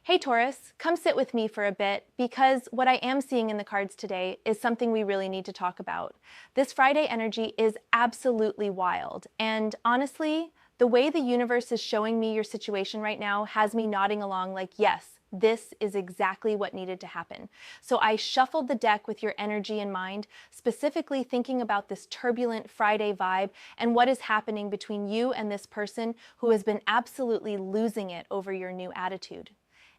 Hey Taurus, come sit with me for a bit because what I am seeing in the cards today is something we really need to talk about. This Friday energy is absolutely wild, and honestly, the way the universe is showing me your situation right now has me nodding along like, yes, this is exactly what needed to happen. So I shuffled the deck with your energy in mind, specifically thinking about this turbulent Friday vibe and what is happening between you and this person who has been absolutely losing it over your new attitude.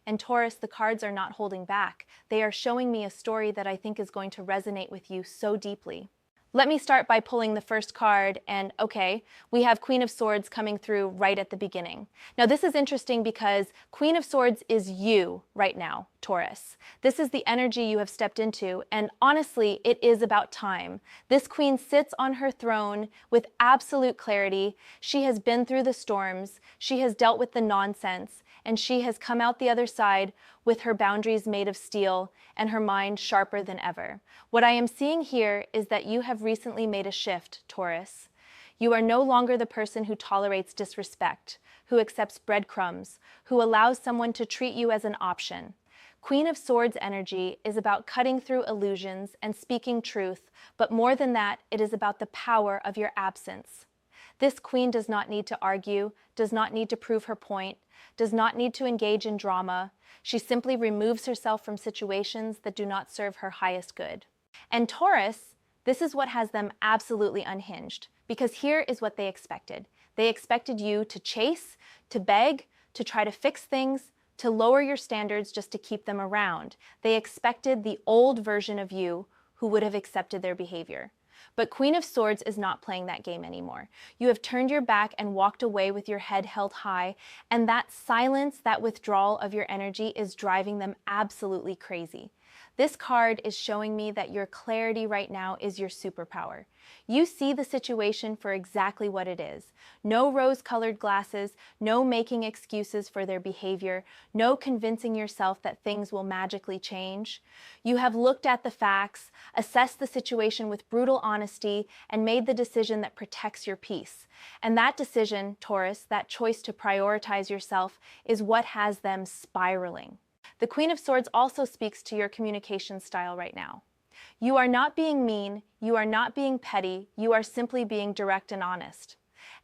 And Taurus, the cards are not holding back. They are showing me a story that I think is going to resonate with you so deeply. Let me start by pulling the first card, and okay, we have Queen of Swords coming through right at the beginning. Now this is interesting because Queen of Swords is you right now, Taurus. This is the energy you have stepped into, and honestly, it is about time. This queen sits on her throne with absolute clarity. She has been through the storms, she has dealt with the nonsense, and she has come out the other side with her boundaries made of steel and her mind sharper than ever. What I am seeing here is that you have recently made a shift, Taurus. You are no longer the person who tolerates disrespect, who accepts breadcrumbs, who allows someone to treat you as an option. Queen of Swords energy is about cutting through illusions and speaking truth, but more than that, it is about the power of your absence. This queen does not need to argue, does not need to prove her point, does not need to engage in drama. She simply removes herself from situations that do not serve her highest good. And Taurus, this is what has them absolutely unhinged, because here is what they expected. They expected you to chase, to beg, to try to fix things, to lower your standards just to keep them around. They expected the old version of you who would have accepted their behavior. But Queen of Swords is not playing that game anymore. You have turned your back and walked away with your head held high, and that silence, that withdrawal of your energy is driving them absolutely crazy. This card is showing me that your clarity right now is your superpower. You see the situation for exactly what it is. No rose-colored glasses, no making excuses for their behavior, no convincing yourself that things will magically change. You have looked at the facts, assessed the situation with brutal honesty, and made the decision that protects your peace. And that decision, Taurus, that choice to prioritize yourself, is what has them spiraling. The Queen of Swords also speaks to your communication style right now. You are not being mean, you are not being petty, you are simply being direct and honest.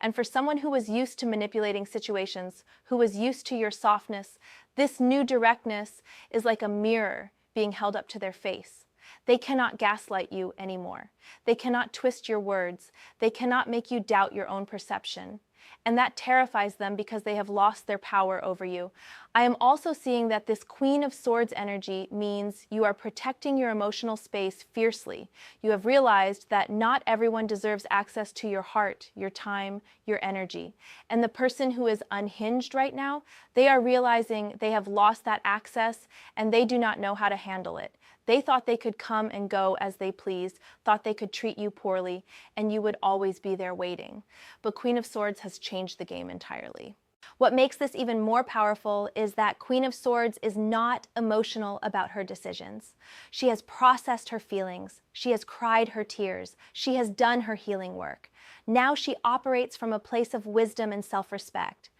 And for someone who was used to manipulating situations, who was used to your softness, this new directness is like a mirror being held up to their face. They cannot gaslight you anymore. They cannot twist your words. They cannot make you doubt your own perception. And that terrifies them because they have lost their power over you. I am also seeing that this Queen of Swords energy means you are protecting your emotional space fiercely. You have realized that not everyone deserves access to your heart, your time, your energy. And the person who is unhinged right now, they are realizing they have lost that access and they do not know how to handle it. They thought they could come and go as they pleased, thought they could treat you poorly, and you would always be there waiting. But Queen of Swords has changed the game entirely. What makes this even more powerful is that Queen of Swords is not emotional about her decisions. She has processed her feelings. She has cried her tears. She has done her healing work. Now she operates from a place of wisdom and self-respect.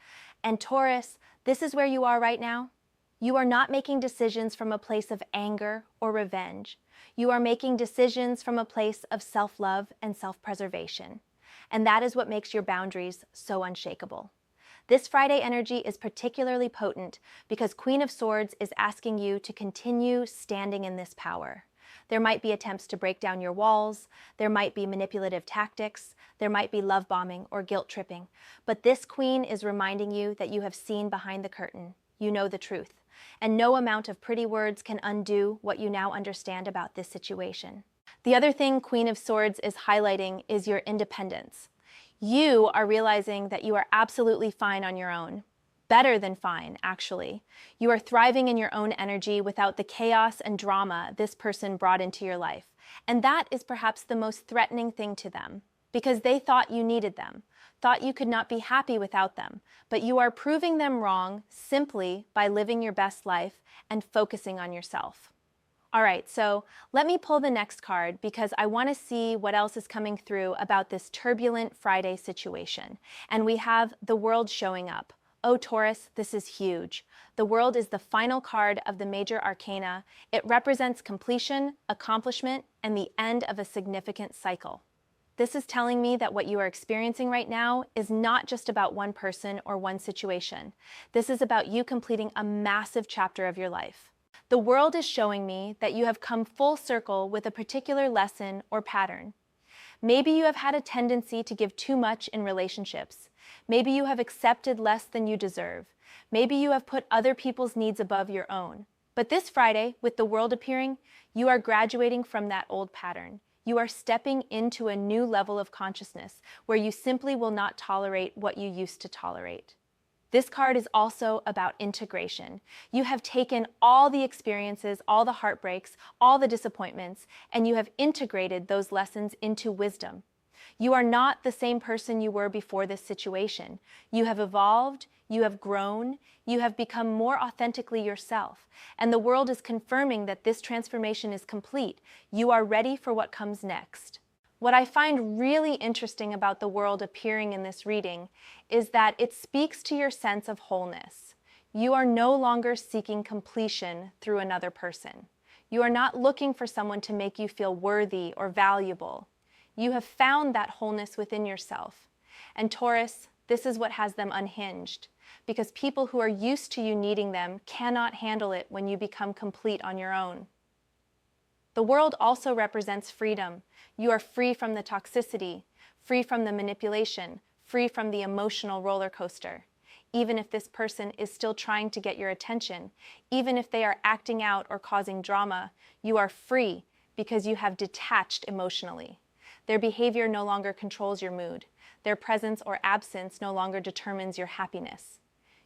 And Taurus, this is where you are right now. You are not making decisions from a place of anger or revenge. You are making decisions from a place of self-love and self-preservation. And that is what makes your boundaries so unshakable. This Friday energy is particularly potent because Queen of Swords is asking you to continue standing in this power. There might be attempts to break down your walls, there might be manipulative tactics, there might be love bombing or guilt tripping, but this queen is reminding you that you have seen behind the curtain. You know the truth. And no amount of pretty words can undo what you now understand about this situation. The other thing Queen of Swords is highlighting is your independence. You are realizing that you are absolutely fine on your own. Better than fine, actually. You are thriving in your own energy without the chaos and drama this person brought into your life. And that is perhaps the most threatening thing to them, because they thought you needed them, thought you could not be happy without them, but you are proving them wrong simply by living your best life and focusing on yourself. All right, so let me pull the next card because I want to see what else is coming through about this turbulent Friday situation. And we have the World showing up. Oh, Taurus, this is huge. The World is the final card of the major arcana. It represents completion, accomplishment, and the end of a significant cycle. This is telling me that what you are experiencing right now is not just about one person or one situation. This is about you completing a massive chapter of your life. The World is showing me that you have come full circle with a particular lesson or pattern. Maybe you have had a tendency to give too much in relationships. Maybe you have accepted less than you deserve. Maybe you have put other people's needs above your own. But this Friday, with the World appearing, you are graduating from that old pattern. You are stepping into a new level of consciousness where you simply will not tolerate what you used to tolerate. This card is also about integration. You have taken all the experiences, all the heartbreaks, all the disappointments, and you have integrated those lessons into wisdom. You are not the same person you were before this situation. You have evolved, you have grown, you have become more authentically yourself, and the World is confirming that this transformation is complete. You are ready for what comes next. What I find really interesting about the World appearing in this reading is that it speaks to your sense of wholeness. You are no longer seeking completion through another person. You are not looking for someone to make you feel worthy or valuable. You have found that wholeness within yourself. And Taurus, this is what has them unhinged, because people who are used to you needing them cannot handle it when you become complete on your own. The World also represents freedom. You are free from the toxicity, free from the manipulation, free from the emotional roller coaster. Even if this person is still trying to get your attention, even if they are acting out or causing drama, you are free because you have detached emotionally. Their behavior no longer controls your mood. Their presence or absence no longer determines your happiness.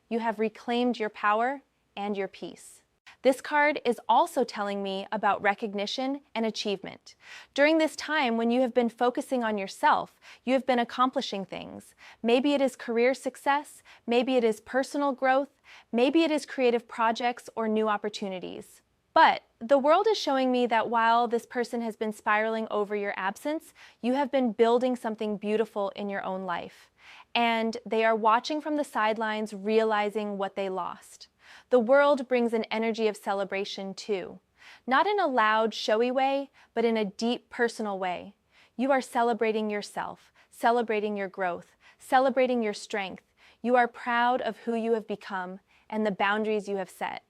You have reclaimed your power and your peace. This card is also telling me about recognition and achievement. During this time when you have been focusing on yourself, you have been accomplishing things. Maybe it is career success, maybe it is personal growth, maybe it is creative projects or new opportunities. But the World is showing me that while this person has been spiraling over your absence, you have been building something beautiful in your own life. And they are watching from the sidelines, realizing what they lost. The World brings an energy of celebration too. Not in a loud, showy way, but in a deep, personal way. You are celebrating yourself, celebrating your growth, celebrating your strength. You are proud of who you have become and the boundaries you have set.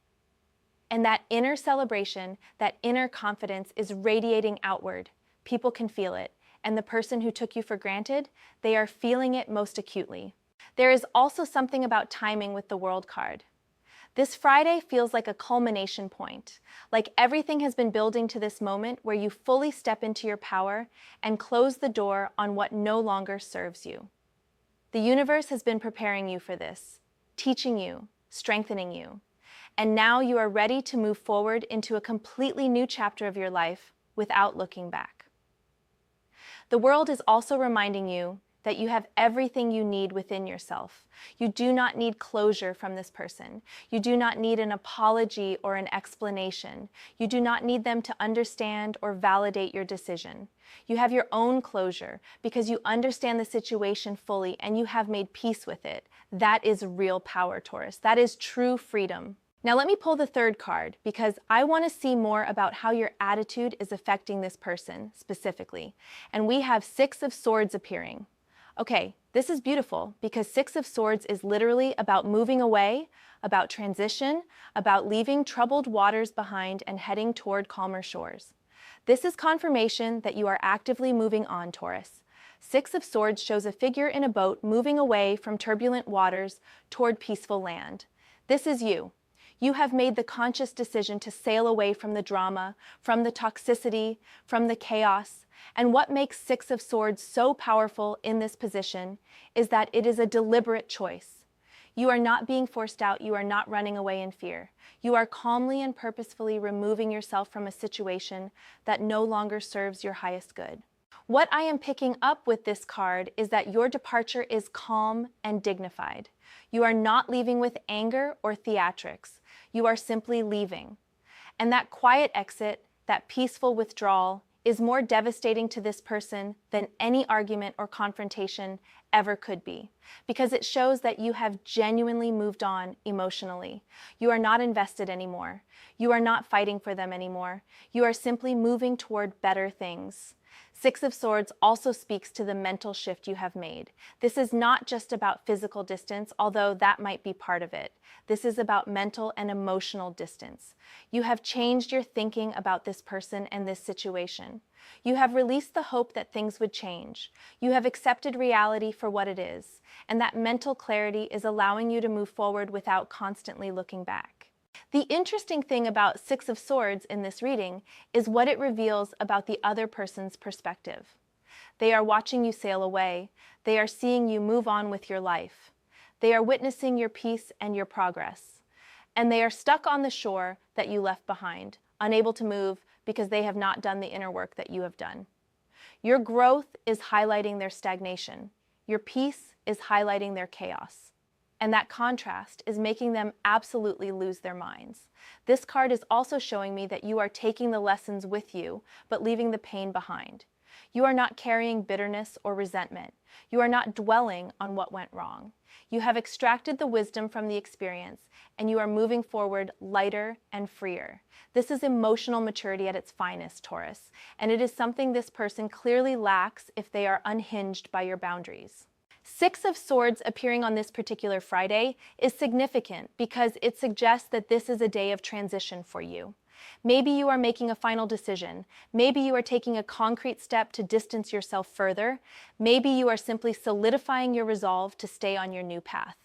And that inner celebration, that inner confidence is radiating outward. People can feel it. And the person who took you for granted, they are feeling it most acutely. There is also something about timing with the World card. This Friday feels like a culmination point, like everything has been building to this moment where you fully step into your power and close the door on what no longer serves you. The universe has been preparing you for this, teaching you, strengthening you. And now you are ready to move forward into a completely new chapter of your life without looking back. The World is also reminding you that you have everything you need within yourself. You do not need closure from this person. You do not need an apology or an explanation. You do not need them to understand or validate your decision. You have your own closure because you understand the situation fully and you have made peace with it. That is real power, Taurus. That is true freedom. Now let me pull the third card because I want to see more about how your attitude is affecting this person specifically. And we have Six of Swords appearing. Okay, this is beautiful because Six of Swords is literally about moving away, about transition, about leaving troubled waters behind and heading toward calmer shores. This is confirmation that you are actively moving on, Taurus. Six of Swords shows a figure in a boat moving away from turbulent waters toward peaceful land. This is you. You have made the conscious decision to sail away from the drama, from the toxicity, from the chaos. And what makes Six of Swords so powerful in this position is that it is a deliberate choice. You are not being forced out. You are not running away in fear. You are calmly and purposefully removing yourself from a situation that no longer serves your highest good. What I am picking up with this card is that your departure is calm and dignified. You are not leaving with anger or theatrics. You are simply leaving. And that quiet exit, that peaceful withdrawal, is more devastating to this person than any argument or confrontation ever could be, because it shows that you have genuinely moved on emotionally. You are not invested anymore. You are not fighting for them anymore. You are simply moving toward better things. Six of Swords also speaks to the mental shift you have made. This is not just about physical distance, although that might be part of it. This is about mental and emotional distance. You have changed your thinking about this person and this situation. You have released the hope that things would change. You have accepted reality for what it is, and that mental clarity is allowing you to move forward without constantly looking back. The interesting thing about Six of Swords in this reading is what it reveals about the other person's perspective. They are watching you sail away. They are seeing you move on with your life. They are witnessing your peace and your progress. And they are stuck on the shore that you left behind, unable to move because they have not done the inner work that you have done. Your growth is highlighting their stagnation. Your peace is highlighting their chaos. And that contrast is making them absolutely lose their minds. This card is also showing me that you are taking the lessons with you, but leaving the pain behind. You are not carrying bitterness or resentment. You are not dwelling on what went wrong. You have extracted the wisdom from the experience, and you are moving forward lighter and freer. This is emotional maturity at its finest, Taurus, and it is something this person clearly lacks if they are unhinged by your boundaries. Six of Swords appearing on this particular Friday is significant because it suggests that this is a day of transition for you. Maybe you are making a final decision. Maybe you are taking a concrete step to distance yourself further. Maybe you are simply solidifying your resolve to stay on your new path.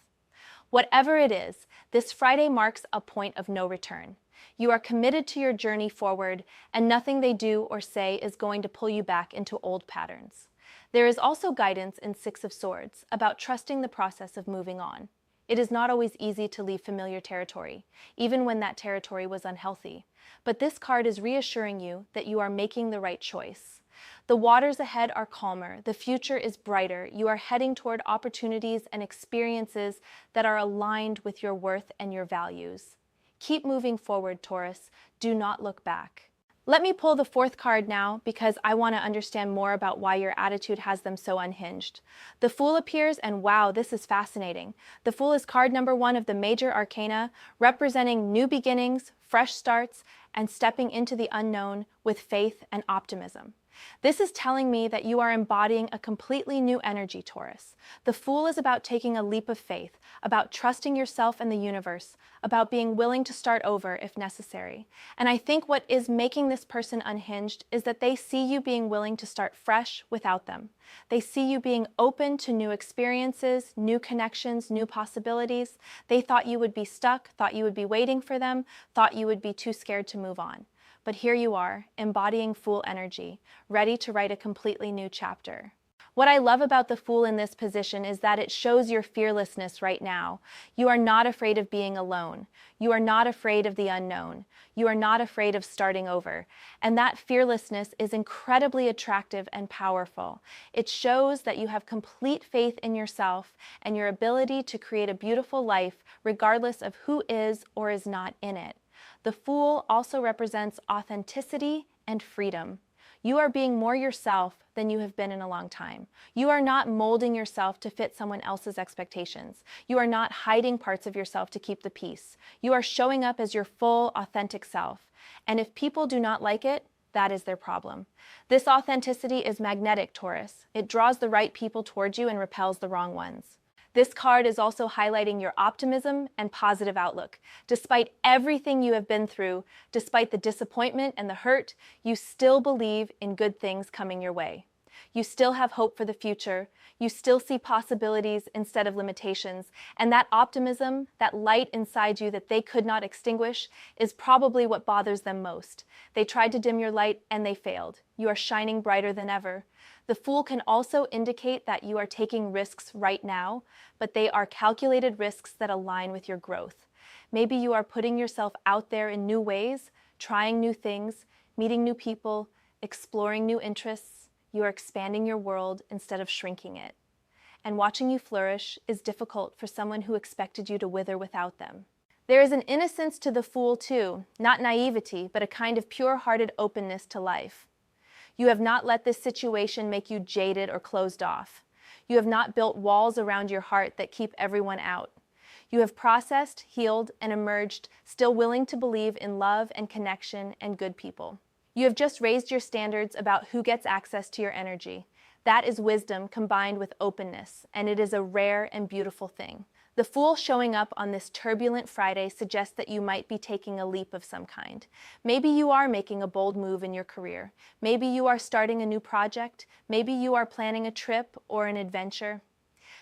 Whatever it is, this Friday marks a point of no return. You are committed to your journey forward, and nothing they do or say is going to pull you back into old patterns. There is also guidance in Six of Swords about trusting the process of moving on. It is not always easy to leave familiar territory, even when that territory was unhealthy. But this card is reassuring you that you are making the right choice. The waters ahead are calmer, the future is brighter, you are heading toward opportunities and experiences that are aligned with your worth and your values. Keep moving forward, Taurus. Do not look back. Let me pull the fourth card now because I want to understand more about why your attitude has them so unhinged. The Fool appears, and wow, this is fascinating. The Fool is card number 1 of the major arcana, representing new beginnings, fresh starts, and stepping into the unknown with faith and optimism. This is telling me that you are embodying a completely new energy, Taurus. The Fool is about taking a leap of faith, about trusting yourself and the universe, about being willing to start over if necessary. And I think what is making this person unhinged is that they see you being willing to start fresh without them. They see you being open to new experiences, new connections, new possibilities. They thought you would be stuck, thought you would be waiting for them, thought you would be too scared to move on. But here you are, embodying Fool energy, ready to write a completely new chapter. What I love about the Fool in this position is that it shows your fearlessness right now. You are not afraid of being alone. You are not afraid of the unknown. You are not afraid of starting over. And that fearlessness is incredibly attractive and powerful. It shows that you have complete faith in yourself and your ability to create a beautiful life regardless of who is or is not in it. The Fool also represents authenticity and freedom. You are being more yourself than you have been in a long time. You are not molding yourself to fit someone else's expectations. You are not hiding parts of yourself to keep the peace. You are showing up as your full, authentic self. And if people do not like it, that is their problem. This authenticity is magnetic, Taurus. It draws the right people towards you and repels the wrong ones. This card is also highlighting your optimism and positive outlook. Despite everything you have been through, despite the disappointment and the hurt, you still believe in good things coming your way. You still have hope for the future. You still see possibilities instead of limitations. And that optimism, that light inside you that they could not extinguish, is probably what bothers them most. They tried to dim your light and they failed. You are shining brighter than ever. The Fool can also indicate that you are taking risks right now, but they are calculated risks that align with your growth. Maybe you are putting yourself out there in new ways, trying new things, meeting new people, exploring new interests. You are expanding your world instead of shrinking it. And watching you flourish is difficult for someone who expected you to wither without them. There is an innocence to the Fool too, not naivety, but a kind of pure-hearted openness to life. You have not let this situation make you jaded or closed off. You have not built walls around your heart that keep everyone out. You have processed, healed, and emerged still willing to believe in love and connection and good people. You have just raised your standards about who gets access to your energy. That is wisdom combined with openness, and it is a rare and beautiful thing. The Fool showing up on this turbulent Friday suggests that you might be taking a leap of some kind. Maybe you are making a bold move in your career. Maybe you are starting a new project. Maybe you are planning a trip or an adventure.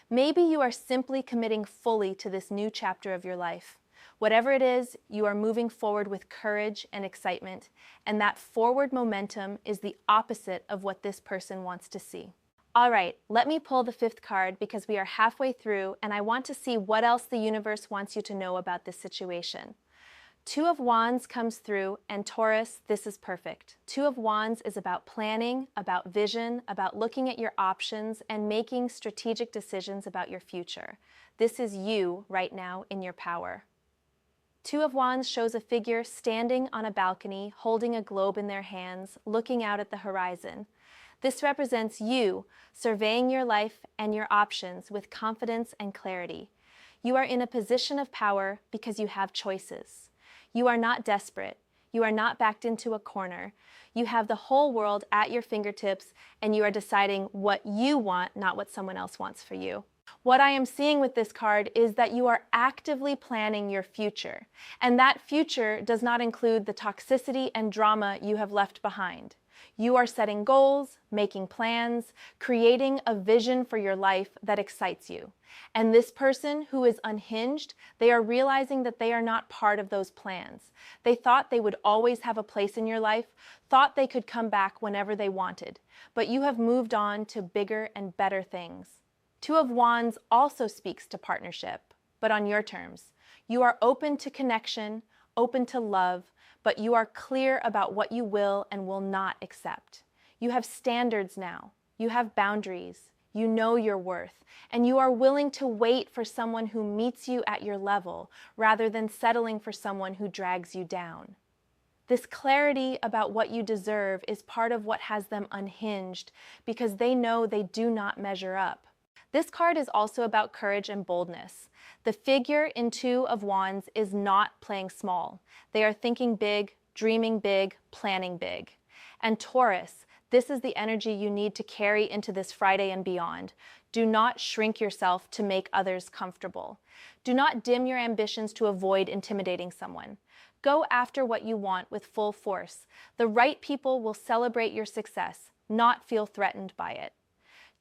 Maybe you are simply committing fully to this new chapter of your life. Whatever it is, you are moving forward with courage and excitement, and that forward momentum is the opposite of what this person wants to see. All right, let me pull the fifth card because we are halfway through and I want to see what else the universe wants you to know about this situation. Two of Wands comes through, and Taurus, this is perfect. Two of Wands is about planning, about vision, about looking at your options and making strategic decisions about your future. This is you right now in your power. Two of Wands shows a figure standing on a balcony, holding a globe in their hands, looking out at the horizon. This represents you surveying your life and your options with confidence and clarity. You are in a position of power because you have choices. You are not desperate. You are not backed into a corner. You have the whole world at your fingertips, and you are deciding what you want, not what someone else wants for you. What I am seeing with this card is that you are actively planning your future, and that future does not include the toxicity and drama you have left behind. You are setting goals, making plans, creating a vision for your life that excites you. And this person who is unhinged, they are realizing that they are not part of those plans. They thought they would always have a place in your life, thought they could come back whenever they wanted, but you have moved on to bigger and better things. Two of Wands also speaks to partnership, but on your terms. You are open to connection, open to love, but you are clear about what you will and will not accept. You have standards now. You have boundaries. You know your worth, and you are willing to wait for someone who meets you at your level rather than settling for someone who drags you down. This clarity about what you deserve is part of what has them unhinged because they know they do not measure up. This card is also about courage and boldness. The figure in Two of Wands is not playing small. They are thinking big, dreaming big, planning big. And Taurus, this is the energy you need to carry into this Friday and beyond. Do not shrink yourself to make others comfortable. Do not dim your ambitions to avoid intimidating someone. Go after what you want with full force. The right people will celebrate your success, not feel threatened by it.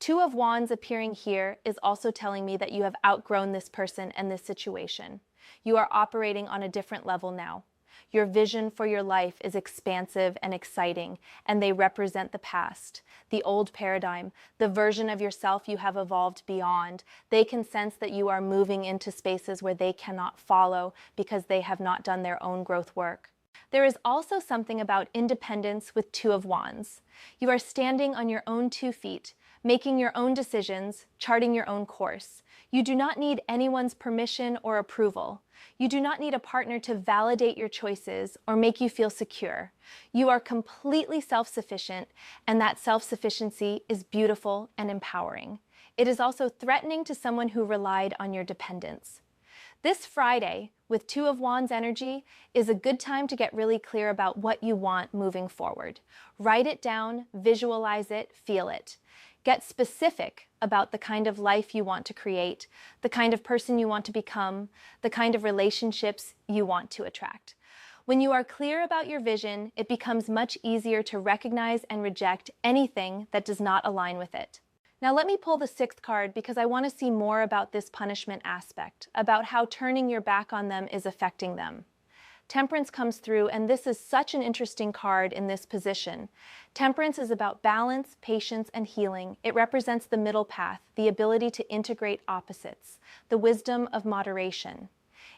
Two of Wands appearing here is also telling me that you have outgrown this person and this situation. You are operating on a different level now. Your vision for your life is expansive and exciting, and they represent the past, the old paradigm, the version of yourself you have evolved beyond. They can sense that you are moving into spaces where they cannot follow because they have not done their own growth work. There is also something about independence with Two of Wands. You are standing on your own 2 feet, making your own decisions, charting your own course. You do not need anyone's permission or approval. You do not need a partner to validate your choices or make you feel secure. You are completely self-sufficient, and that self-sufficiency is beautiful and empowering. It is also threatening to someone who relied on your dependence. This Friday, with Two of Wands energy, is a good time to get really clear about what you want moving forward. Write it down, visualize it, feel it. Get specific about the kind of life you want to create, the kind of person you want to become, the kind of relationships you want to attract. When you are clear about your vision, it becomes much easier to recognize and reject anything that does not align with it. Now let me pull the 6th card because I want to see more about this punishment aspect, about how turning your back on them is affecting them. Temperance comes through, and this is such an interesting card in this position. Temperance is about balance, patience, and healing. It represents the middle path, the ability to integrate opposites, the wisdom of moderation.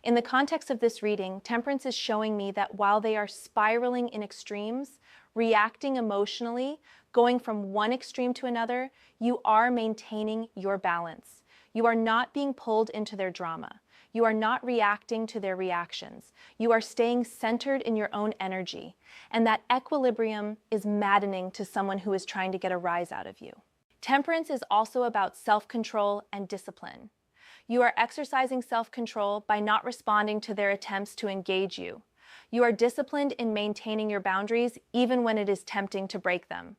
In the context of this reading, Temperance is showing me that while they are spiraling in extremes, reacting emotionally, going from one extreme to another, you are maintaining your balance. You are not being pulled into their drama. You are not reacting to their reactions. You are staying centered in your own energy. And that equilibrium is maddening to someone who is trying to get a rise out of you. Temperance is also about self-control and discipline. You are exercising self-control by not responding to their attempts to engage you. You are disciplined in maintaining your boundaries even when it is tempting to break them.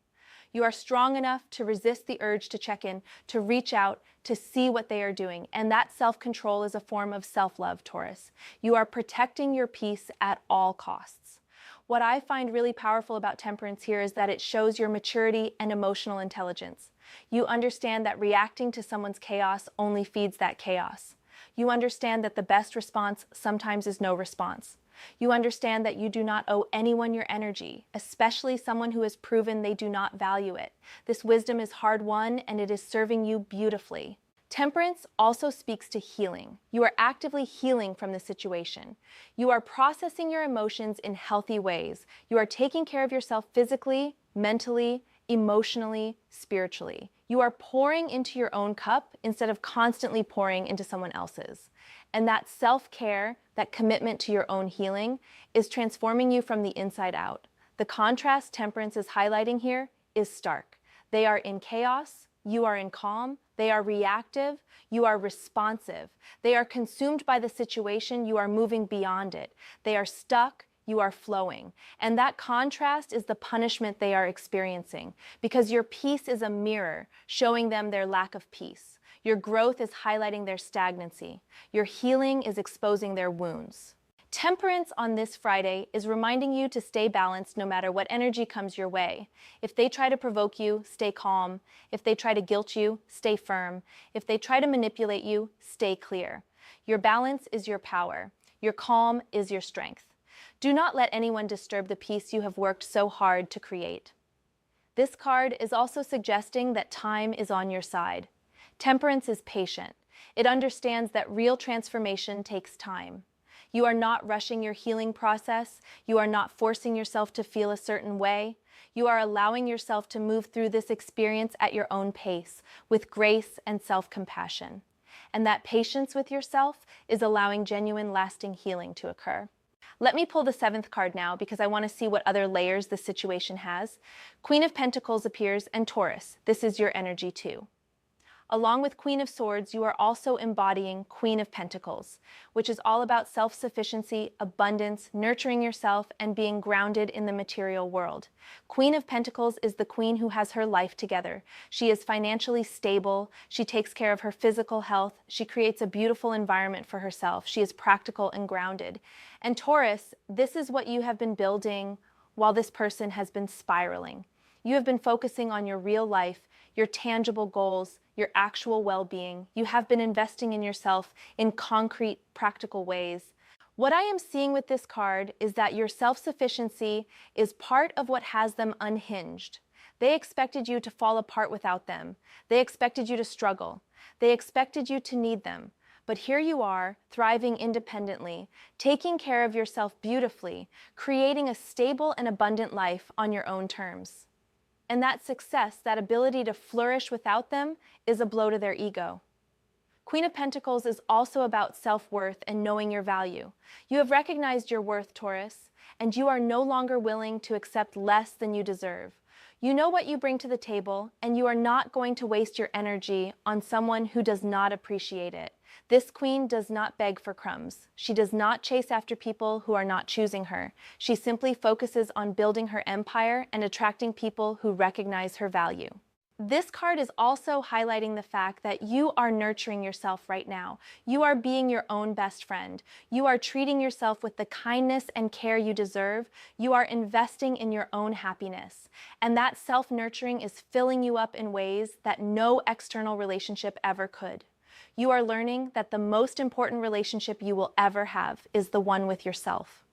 You are strong enough to resist the urge to check in, to reach out, to see what they are doing. And that self-control is a form of self-love, Taurus. You are protecting your peace at all costs. What I find really powerful about temperance here is that it shows your maturity and emotional intelligence. You understand that reacting to someone's chaos only feeds that chaos. You understand that the best response sometimes is no response. You understand that you do not owe anyone your energy, especially someone who has proven they do not value it. This wisdom is hard-won, and it is serving you beautifully. Temperance also speaks to healing. You are actively healing from the situation. You are processing your emotions in healthy ways. You are taking care of yourself physically, mentally, emotionally, spiritually. You are pouring into your own cup instead of constantly pouring into someone else's. And that self-care, that commitment to your own healing, is transforming you from the inside out. The contrast temperance is highlighting here is stark. They are in chaos, you are in calm. They are reactive, you are responsive. They are consumed by the situation, you are moving beyond it. They are stuck, you are flowing. And that contrast is the punishment they are experiencing, because your peace is a mirror showing them their lack of peace. Your growth is highlighting their stagnancy. Your healing is exposing their wounds. Temperance on this Friday is reminding you to stay balanced no matter what energy comes your way. If they try to provoke you, stay calm. If they try to guilt you, stay firm. If they try to manipulate you, stay clear. Your balance is your power. Your calm is your strength. Do not let anyone disturb the peace you have worked so hard to create. This card is also suggesting that time is on your side. Temperance is patient. It understands that real transformation takes time. You are not rushing your healing process. You are not forcing yourself to feel a certain way. You are allowing yourself to move through this experience at your own pace, with grace and self-compassion. And that patience with yourself is allowing genuine, lasting healing to occur. Let me pull the 7th card now because I want to see what other layers the situation has. Queen of Pentacles appears, and Taurus, this is your energy too. Along with Queen of Swords, you are also embodying Queen of Pentacles, which is all about self-sufficiency, abundance, nurturing yourself, and being grounded in the material world. Queen of Pentacles is the queen who has her life together. She is financially stable. She takes care of her physical health. She creates a beautiful environment for herself. She is practical and grounded. And Taurus, this is what you have been building while this person has been spiraling. You have been focusing on your real life, your tangible goals, your actual well-being. You have been investing in yourself in concrete, practical ways. What I am seeing with this card is that your self-sufficiency is part of what has them unhinged. They expected you to fall apart without them. They expected you to struggle. They expected you to need them. But here you are, thriving independently, taking care of yourself beautifully, creating a stable and abundant life on your own terms. And that success, that ability to flourish without them, is a blow to their ego. Queen of Pentacles is also about self-worth and knowing your value. You have recognized your worth, Taurus, and you are no longer willing to accept less than you deserve. You know what you bring to the table, and you are not going to waste your energy on someone who does not appreciate it. This queen does not beg for crumbs. She does not chase after people who are not choosing her. She simply focuses on building her empire and attracting people who recognize her value. This card is also highlighting the fact that you are nurturing yourself right now. You are being your own best friend. You are treating yourself with the kindness and care you deserve. You are investing in your own happiness. And that self-nurturing is filling you up in ways that no external relationship ever could. You are learning that the most important relationship you will ever have is the one with yourself.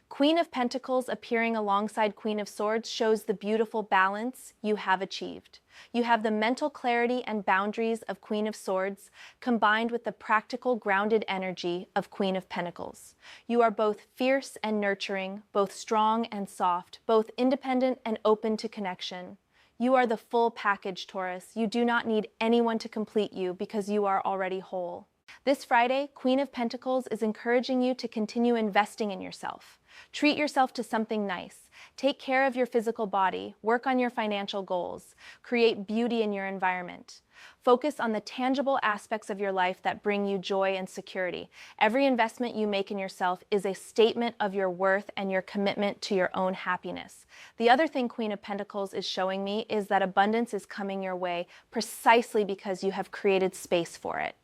Queen of Pentacles appearing alongside Queen of Swords shows the beautiful balance you have achieved. You have the mental clarity and boundaries of Queen of Swords combined with the practical, grounded energy of Queen of Pentacles. You are both fierce and nurturing, both strong and soft, both independent and open to connection. You are the full package, Taurus. You do not need anyone to complete you because you are already whole. This Friday, Queen of Pentacles is encouraging you to continue investing in yourself. Treat yourself to something nice. Take care of your physical body. Work on your financial goals. Create beauty in your environment. Focus on the tangible aspects of your life that bring you joy and security. Every investment you make in yourself is a statement of your worth and your commitment to your own happiness. The other thing Queen of Pentacles is showing me is that abundance is coming your way precisely because you have created space for it.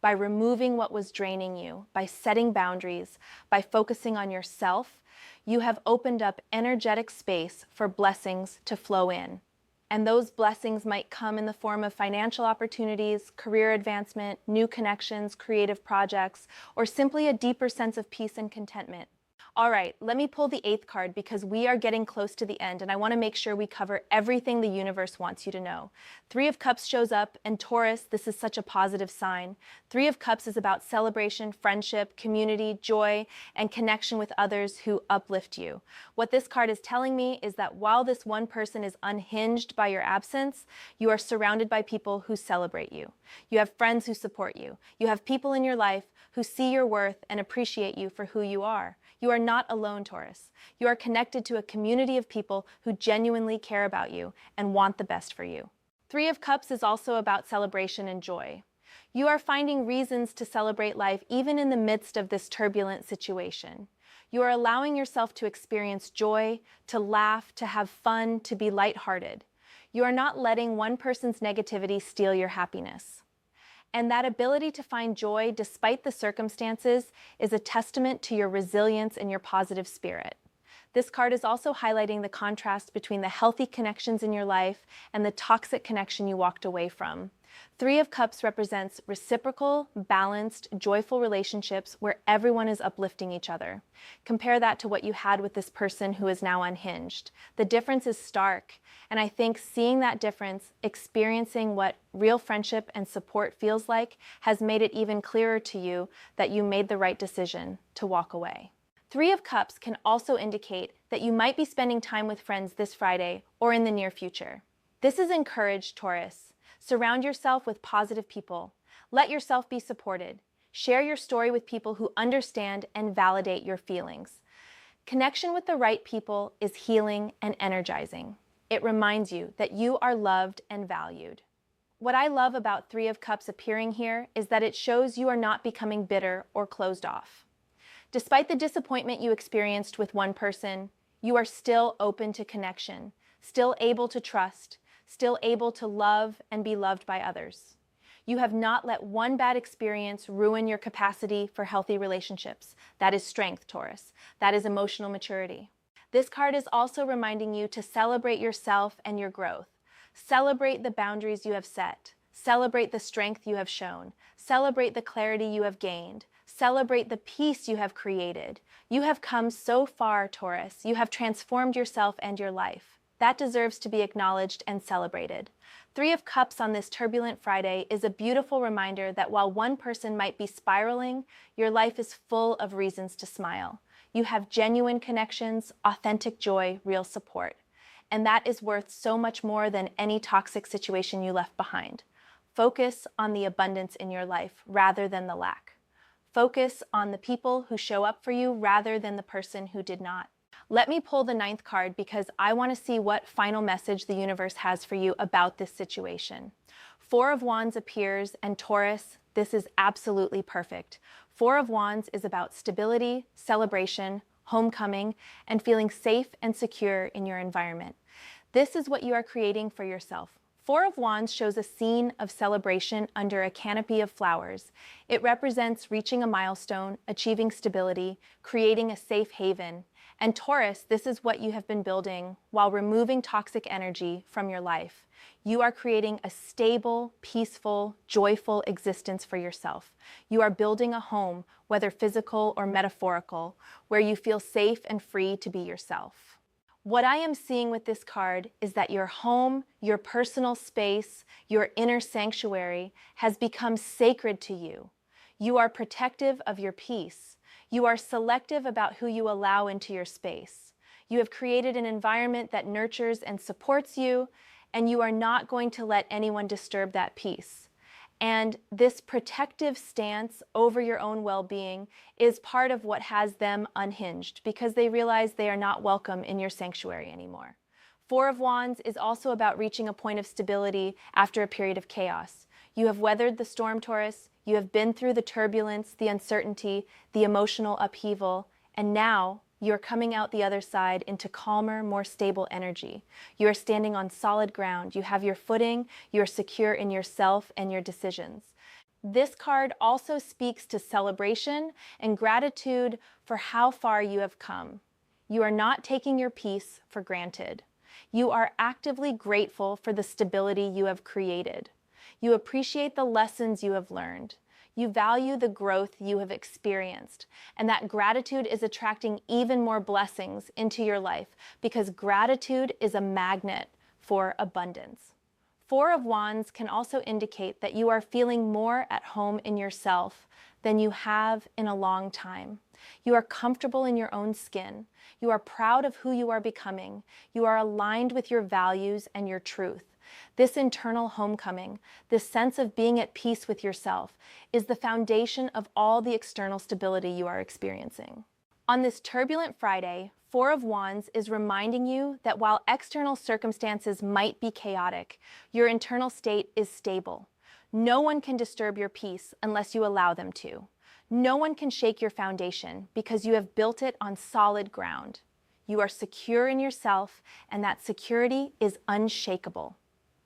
By removing what was draining you, by setting boundaries, by focusing on yourself, you have opened up energetic space for blessings to flow in. And those blessings might come in the form of financial opportunities, career advancement, new connections, creative projects, or simply a deeper sense of peace and contentment. All right, let me pull the 8th card because we are getting close to the end and I want to make sure we cover everything the universe wants you to know. 3 of Cups shows up, and Taurus, this is such a positive sign. 3 of Cups is about celebration, friendship, community, joy, and connection with others who uplift you. What this card is telling me is that while this one person is unhinged by your absence, you are surrounded by people who celebrate you. You have friends who support you. You have people in your life who see your worth and appreciate you for who you are. You are not alone, Taurus. You are connected to a community of people who genuinely care about you and want the best for you. 3 of Cups is also about celebration and joy. You are finding reasons to celebrate life even in the midst of this turbulent situation. You are allowing yourself to experience joy, to laugh, to have fun, to be lighthearted. You are not letting one person's negativity steal your happiness. And that ability to find joy despite the circumstances is a testament to your resilience and your positive spirit. This card is also highlighting the contrast between the healthy connections in your life and the toxic connection you walked away from. 3 of Cups represents reciprocal, balanced, joyful relationships where everyone is uplifting each other. Compare that to what you had with this person who is now unhinged. The difference is stark, and I think seeing that difference, experiencing what real friendship and support feels like, has made it even clearer to you that you made the right decision to walk away. 3 of Cups can also indicate that you might be spending time with friends this Friday or in the near future. This is encouraged, Taurus. Surround yourself with positive people. Let yourself be supported. Share your story with people who understand and validate your feelings. Connection with the right people is healing and energizing. It reminds you that you are loved and valued. What I love about 3 of Cups appearing here is that it shows you are not becoming bitter or closed off. Despite the disappointment you experienced with one person, you are still open to connection, still able to trust, still able to love and be loved by others. You have not let one bad experience ruin your capacity for healthy relationships. That is strength, Taurus. That is emotional maturity. This card is also reminding you to celebrate yourself and your growth. Celebrate the boundaries you have set. Celebrate the strength you have shown. Celebrate the clarity you have gained. Celebrate the peace you have created. You have come so far, Taurus. You have transformed yourself and your life. That deserves to be acknowledged and celebrated. 3 of Cups on this turbulent Friday is a beautiful reminder that while one person might be spiraling, your life is full of reasons to smile. You have genuine connections, authentic joy, real support. And that is worth so much more than any toxic situation you left behind. Focus on the abundance in your life rather than the lack. Focus on the people who show up for you rather than the person who did not. Let me pull the 9th card because I want to see what final message the universe has for you about this situation. 4 of Wands appears, and Taurus, this is absolutely perfect. 4 of Wands is about stability, celebration, homecoming, and feeling safe and secure in your environment. This is what you are creating for yourself. 4 of Wands shows a scene of celebration under a canopy of flowers. It represents reaching a milestone, achieving stability, creating a safe haven. And Taurus, this is what you have been building while removing toxic energy from your life. You are creating a stable, peaceful, joyful existence for yourself. You are building a home, whether physical or metaphorical, where you feel safe and free to be yourself. What I am seeing with this card is that your home, your personal space, your inner sanctuary has become sacred to you. You are protective of your peace. You are selective about who you allow into your space. You have created an environment that nurtures and supports you, and you are not going to let anyone disturb that peace. And this protective stance over your own well-being is part of what has them unhinged, because they realize they are not welcome in your sanctuary anymore. Four of Wands is also about reaching a point of stability after a period of chaos. You have weathered the storm, Taurus. You have been through the turbulence, the uncertainty, the emotional upheaval, and now you are coming out the other side into calmer, more stable energy. You are standing on solid ground. You have your footing. You are secure in yourself and your decisions. This card also speaks to celebration and gratitude for how far you have come. You are not taking your peace for granted. You are actively grateful for the stability you have created. You appreciate the lessons you have learned. You value the growth you have experienced, and that gratitude is attracting even more blessings into your life, because gratitude is a magnet for abundance. Four of Wands can also indicate that you are feeling more at home in yourself than you have in a long time. You are comfortable in your own skin. You are proud of who you are becoming. You are aligned with your values and your truth. This internal homecoming, this sense of being at peace with yourself, is the foundation of all the external stability you are experiencing. On this turbulent Friday, Four of Wands is reminding you that while external circumstances might be chaotic, your internal state is stable. No one can disturb your peace unless you allow them to. No one can shake your foundation because you have built it on solid ground. You are secure in yourself, and that security is unshakable.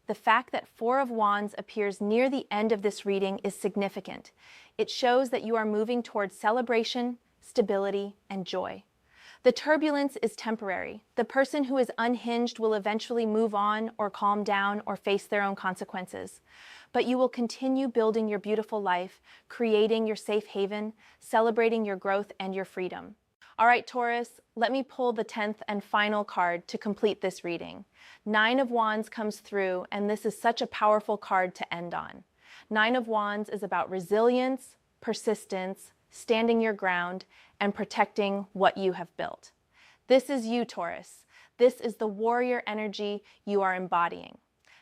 The fact that Four of Wands appears near the end of this reading is significant. It shows that you are moving towards celebration, stability, and joy. The turbulence is temporary. The person who is unhinged will eventually move on or calm down or face their own consequences. But you will continue building your beautiful life, creating your safe haven, celebrating your growth and your freedom. All right, Taurus, let me pull the 10th and final card to complete this reading. Nine of Wands comes through, and this is such a powerful card to end on. Nine of Wands is about resilience, persistence, standing your ground, and protecting what you have built. This is you, Taurus. This is the warrior energy you are embodying.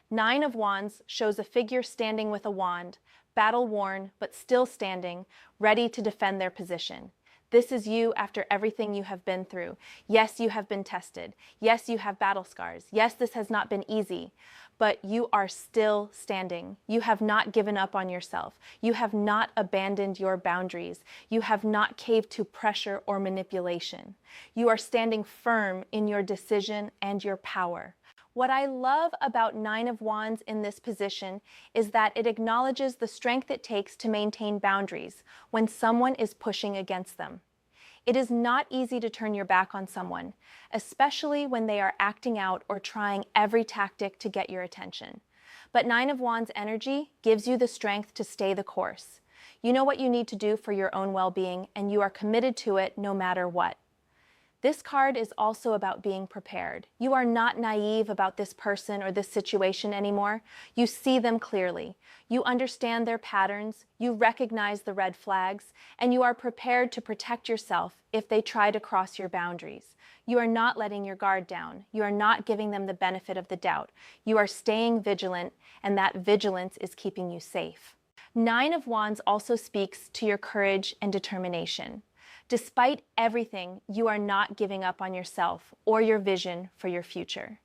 Nine of Wands shows a figure standing with a wand, battle-worn but still standing, ready to defend their position. This is you after everything you have been through. Yes, you have been tested. Yes, you have battle scars. Yes, this has not been easy, but you are still standing. You have not given up on yourself. You have not abandoned your boundaries. You have not caved to pressure or manipulation. You are standing firm in your decision and your power. What I love about Nine of Wands in this position is that it acknowledges the strength it takes to maintain boundaries when someone is pushing against them. It is not easy to turn your back on someone, especially when they are acting out or trying every tactic to get your attention. But Nine of Wands energy gives you the strength to stay the course. You know what you need to do for your own well-being, and you are committed to it no matter what. This card is also about being prepared. You are not naive about this person or this situation anymore. You see them clearly. You understand their patterns, you recognize the red flags, and you are prepared to protect yourself if they try to cross your boundaries. You are not letting your guard down. You are not giving them the benefit of the doubt. You are staying vigilant, and that vigilance is keeping you safe. Nine of Wands also speaks to your courage and determination. Despite everything, you are not giving up on yourself or your vision for your future.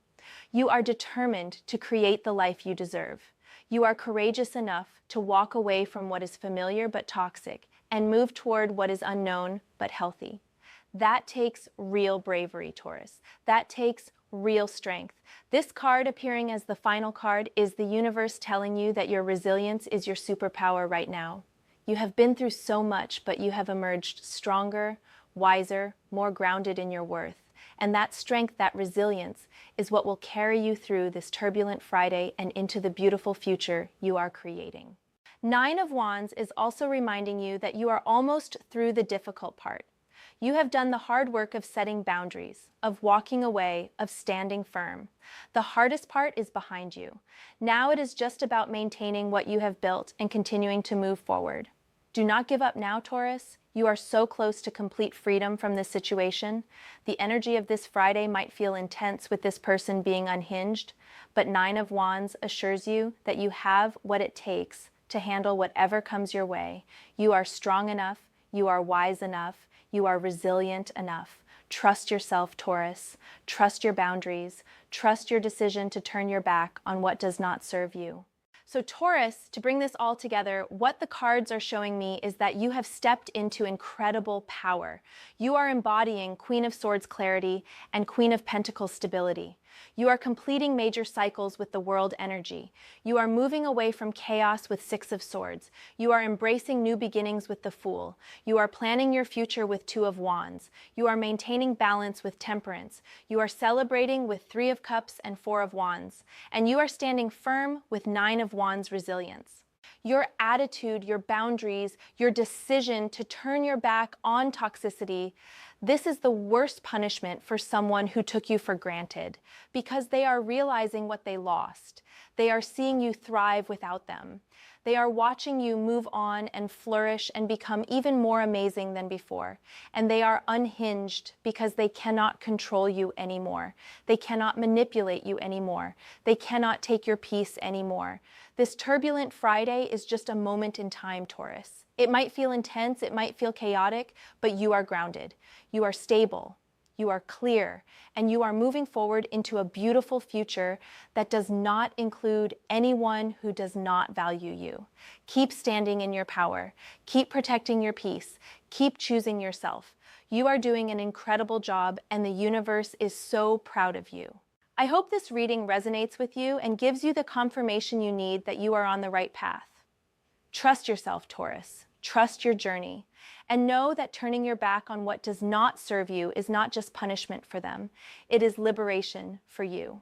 You are determined to create the life you deserve. You are courageous enough to walk away from what is familiar but toxic and move toward what is unknown but healthy. That takes real bravery, Taurus. That takes real strength. This card appearing as the final card is the universe telling you that your resilience is your superpower right now. You have been through so much, but you have emerged stronger, wiser, more grounded in your worth. And that strength, that resilience, is what will carry you through this turbulent Friday and into the beautiful future you are creating. Nine of Wands is also reminding you that you are almost through the difficult part. You have done the hard work of setting boundaries, of walking away, of standing firm. The hardest part is behind you. Now it is just about maintaining what you have built and continuing to move forward. Do not give up now, Taurus. You are so close to complete freedom from this situation. The energy of this Friday might feel intense with this person being unhinged, but Nine of Wands assures you that you have what it takes to handle whatever comes your way. You are strong enough, you are wise enough, you are resilient enough. Trust yourself, Taurus. Trust your boundaries. Trust your decision to turn your back on what does not serve you. So Taurus, to bring this all together, what the cards are showing me is that you have stepped into incredible power. You are embodying Queen of Swords clarity and Queen of Pentacles stability. You are completing major cycles with the world energy. You are moving away from chaos with Six of Swords. You are embracing new beginnings with the Fool. You are planning your future with Two of Wands. You are maintaining balance with Temperance. You are celebrating with Three of Cups and Four of Wands. And you are standing firm with Nine of Wands resilience. Your attitude, your boundaries, your decision to turn your back on toxicity, this is the worst punishment for someone who took you for granted, because they are realizing what they lost. They are seeing you thrive without them. They are watching you move on and flourish and become even more amazing than before. And they are unhinged because they cannot control you anymore. They cannot manipulate you anymore. They cannot take your peace anymore. This turbulent Friday is just a moment in time, Taurus. It might feel intense, it might feel chaotic, but you are grounded. You are stable. You are clear, and you are moving forward into a beautiful future that does not include anyone who does not value you. Keep standing in your power. Keep protecting your peace. Keep choosing yourself. You are doing an incredible job, and the universe is so proud of you. I hope this reading resonates with you and gives you the confirmation you need that you are on the right path. Trust yourself, Taurus. Trust your journey. And know that turning your back on what does not serve you is not just punishment for them. It is liberation for you.